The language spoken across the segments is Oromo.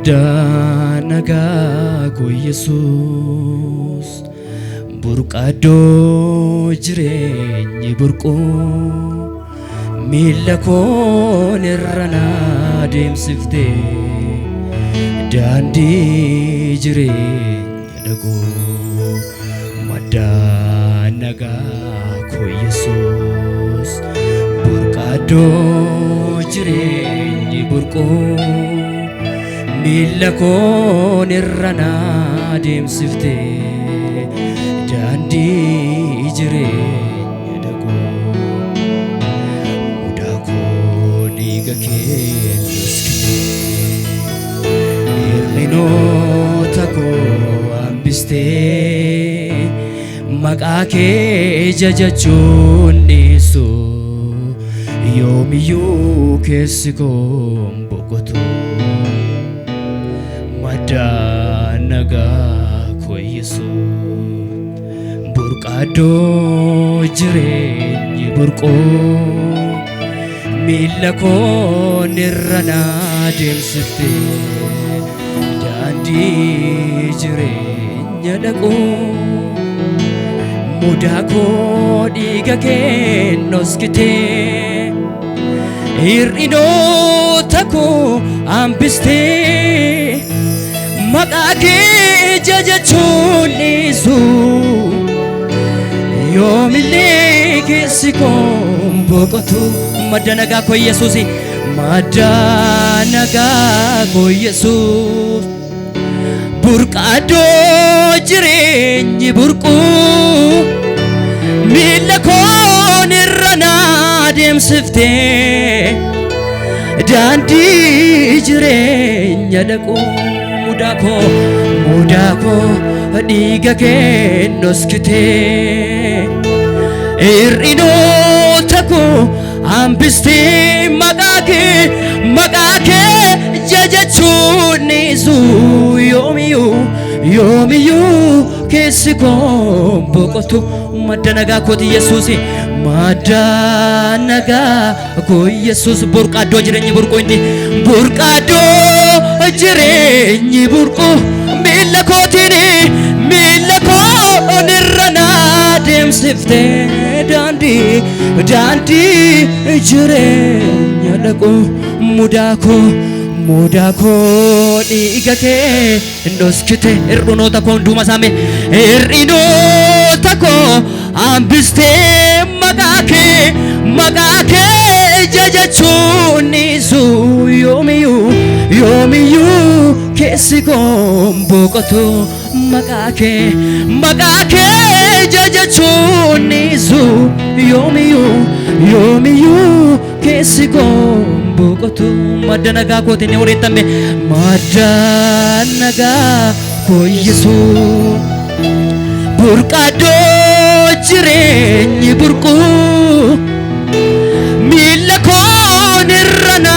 Madanaga ko Jesus burqado jireenyi burqoo miila koon irrana deemsifte daandii jireenya dhaqoo madanaga ko Jesus burqado jireenyi burqoo miila koon irrana deemsifte daandii jireenya dhaqoo mudaa koo dhiiga kee nuuskite hir'inoota koo hambistee maqaa kee jajachuun dhiisu yoomiyyuu keessi koo boqotu. Madanaga ko Jesus burqado jireenyi burqoo miila koon irrana deemsifte daandii jireenya dhaqoo mudaa koo dhiiga kee nuuskite hir'inoota koo hambistee maqaa kee jajachuun dhiisu yoomillee keessi koo boqotu. Madanaga ko Jesus madanaga ko Jesus burqado jireenyi burqoo miila koon irrana deemsifte daandii jireenya dhaqoo mudaa koo dhiiga kee nuuskite hir'inoota koo hambistee maqaa kee jajachuun dhiisu yoomiyyuu keessi koo boqotu. Madanaga kooti Jesus madanaga ko Jesus burqado jireenyi burqoo inni burqado jireenyi burqoo miila koon irrana deemsifte daandii jireenya dhaqoo mudaa koo dhiiga kee nuuskite hir'inoota koo hunduma saame hir'inoota koo hambistee maqaa kee jajachuun dhiisu yoomiyyuu keessi koo boqotu. Maqaa kee jajachuun dhiisu yoomiyyuu keessi koo boqotu. Madanaga kooti ni walittame madanaga ko Jesus burqado jireenyi burqoo miila koon irrana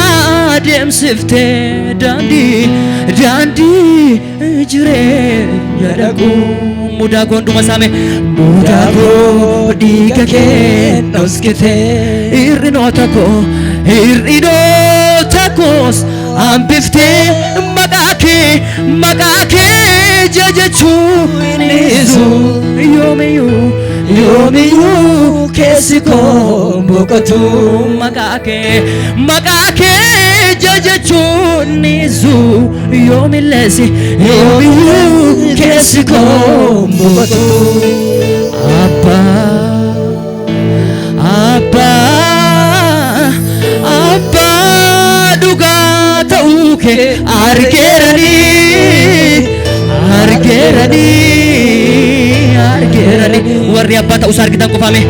deemsifte daandii jireenya dhaqoo mudaa koo hunduma saame mudaa koo dhiiga kee nuuskite hir'inoota koos hambiftee maqaa kee jajachuun dhiisu yoomiyyuu keessi koo boqotu. Maqaa kee jajachuun dhiisu yoomiyyuu keessi koo boqotu. Abbaa dhugaa ta'uu kee argeerani warri abbaa ta'uu isaa argitan qofame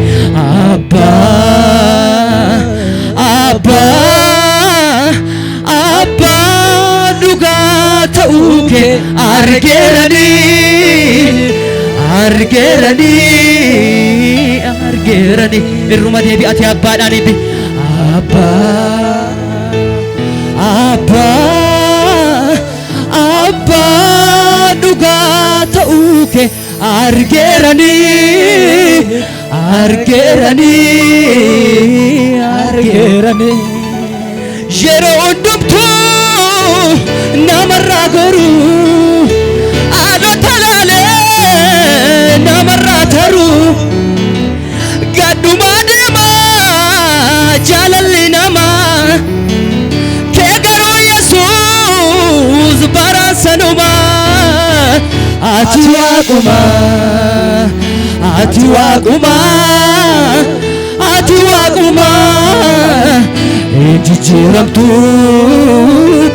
abbaa dhugaa ta'uu kee argeerani irruma deebi'ate abbaadhaan ibbi abbaa dhugaa ta'uu kee argeerani yeroo hundumtuu namarraa goruu haadhota laalee namarraa taruu gaddumaa deemaa jaalalli namaa kee garuu Yesuus baraansanumaa ati waaqumaa ati waaqumaa ati waaqumaa jijjiiramtuu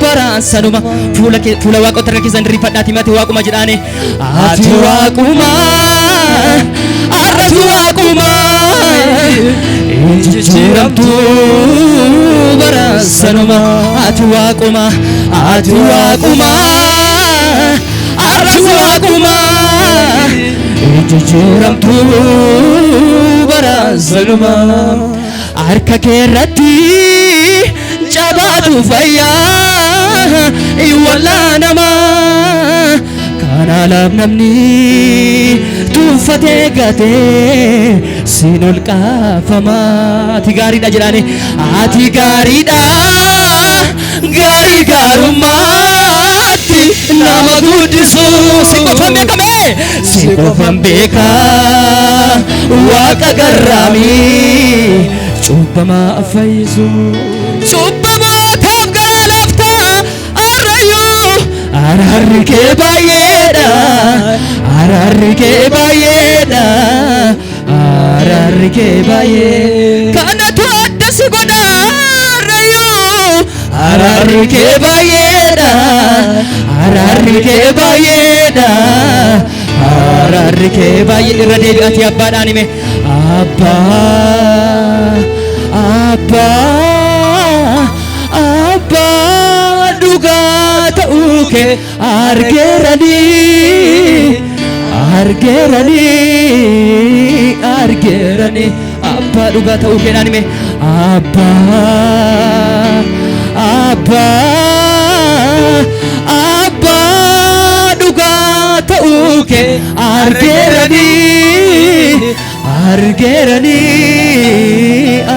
baraansanuma fuula waaqota irra keessan rifadhaati mati waaquma jedhaane ati waaqumaa arrati waaqumaa jijjiiramtuu baraansanuma ati waaqumaa arrati waaqumaa jijjiiramtuu baraansanuma harka keerratti jabaatu fayyaa iwallaa namaa kana laaf namni tuuffatee gatee siin ol qaafamaa ati gaariidha jedhaane ati gaariidha gaarii gaarummaatti nama guddisuu si qofan beekame si qofan beekaa waaqa garraamii cubbamaa fayyisu cubbamootaaf gara laftaa arrayyuu araarri kee baay'eedha araarri kee baay'eedha araarri kee baay'ee kanatu adda si godha arrayyuu araarri kee baay'eedha araarri kee baay'eedha araarri kee baay'ee irra deebi'ati abbaadhaan hime abbaa dhugaa ta'uu kee argeeranii abbaa dhugaa ta'uu kee naan hime abbaa dhugaa ta'uu kee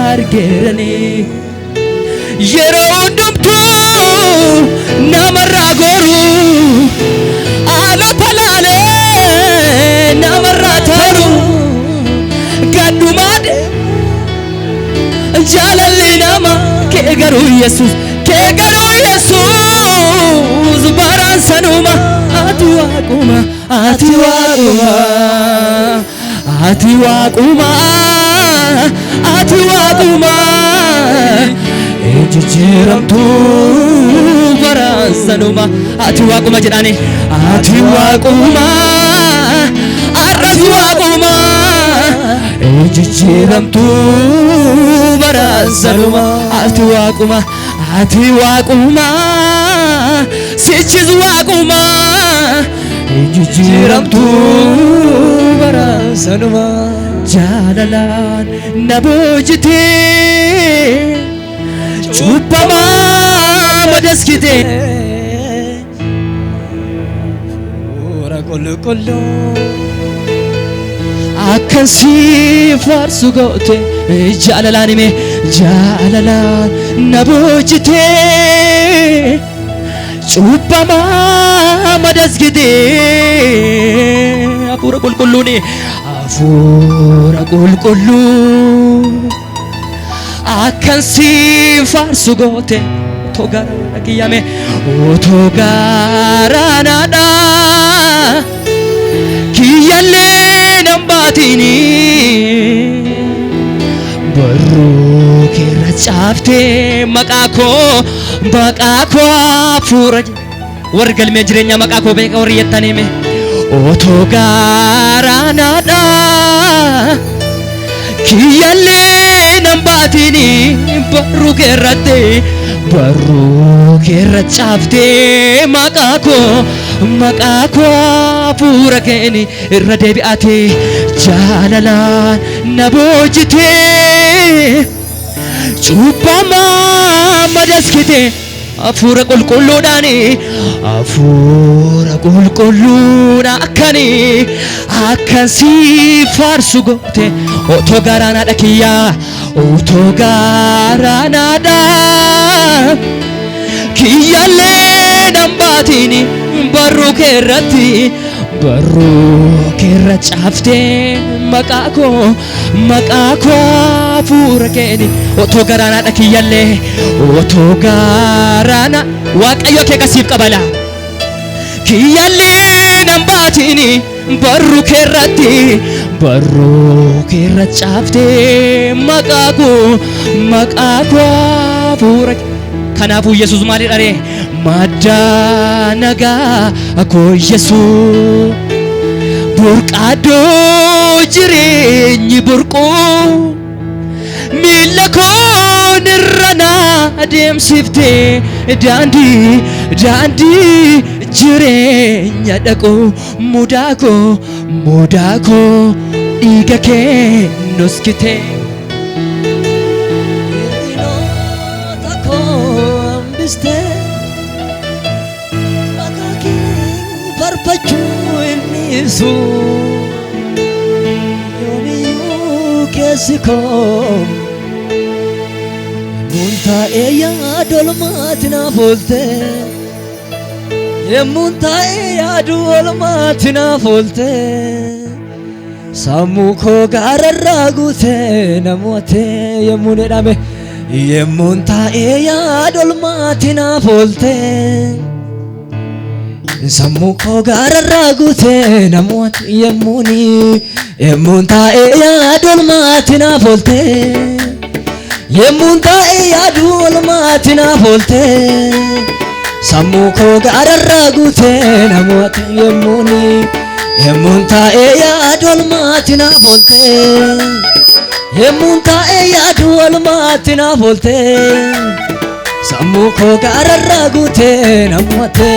argeeranii yeroo hundumtuu namarraa goruu haalota laalee namarraa taruu gaddumaa jaalalli nama kee garuu Yesuus baraansanuma ati waaqumaa jijjiiramtuu baraansanuma ati waaquma jedhaane ati waaqumaa arrati waaqumaa jijjiiramtuu baraansanuma ati waaqumaa sichis waaqumaa jijjiiramtuu baraansanuma jaalalaan na boojitee cubbamaa madaskitee ora qulqulluu akkan si faarsu goote jaalalaan hime jaalalaan na boojitee cubbamaa madaskitee hafuura qulqulluuni hafuura qulqulluu akkan si faarsu goote otoo gaaraadha kiyyame otoo gaaraadha kiyyallee nan baatini barruu keerra caaftee maqaa koo hafuura warri galmee jireenya maqaa koo beeka warri yettan hime otoo gaaraadha kiyyallee nan baatini barruu keerra caaftee maqaa koo hafuura keeni irra deebi'ate jaalalaan na boojitee cubbamaa madaskite hafuura qulqulluudhaan akkan si faarsu goote otoo gaaraadha kiyyaa otoo gaaraadha kiyyallee nan baatini barruu keerratti barruu keerra caaftee maqaa koo hafuura keeni otoo garaanaadha kiyyallee otoo garaana waaqayyo kee qasiif qabala kiyyallee nan baatini barruu keerratti barruu keerra caaftee maqaa koo hafuura kanaafuu Yesuus maali dhare madda nagaa koo Yesuus burqaadoo jireenyi burquu miila koon irra na adeemsiftee daandii jireenya dhaqu mudaa koo dhiiga kee nuskite farfachuu innisu yoomiyuu keessi koo yemmuun taa'ee yaadu olmaatti naaf oolte yemmuun taa'ee yaadu olmaatti naaf oolte sammuu koo gaararraa guutee namoota yemmuun jedhame yemmuun taa'ee yaadu olmaatti naaf oolte sammuu koo gaararraa guutee namoota yemmuun taa'ee yaadu olmaatti naaf oolte yemmuun taa'ee yaadu olmaatti naaf oolte sammuu koo gaararraa guutee namoota yemmuun taa'ee yaadu olmaatti naaf oolte yemmuun taa'ee yaadu olmaatti naaf oolte sammuu koo gaararraa guutee namoota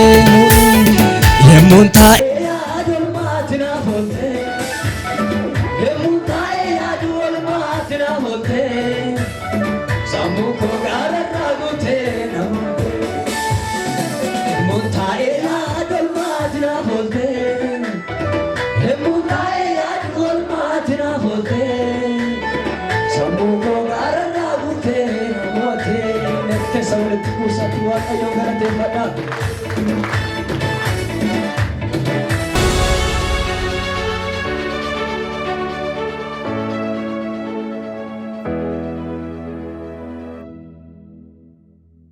yemmuun taa'ee yaadu olmaatti naaf oolte yemmuun taa'ee yaadu olmaatti naaf oolte sammuu koo gaararraa guutee namoota yemmuun taa'ee yaadu olmaatti naaf oolte yemmuun taa'ee yaadu olmaatti naaf oolte sammuu koo gaararraa guutee namoota. Walitti kuusatti waaqayyoon galateeffadha.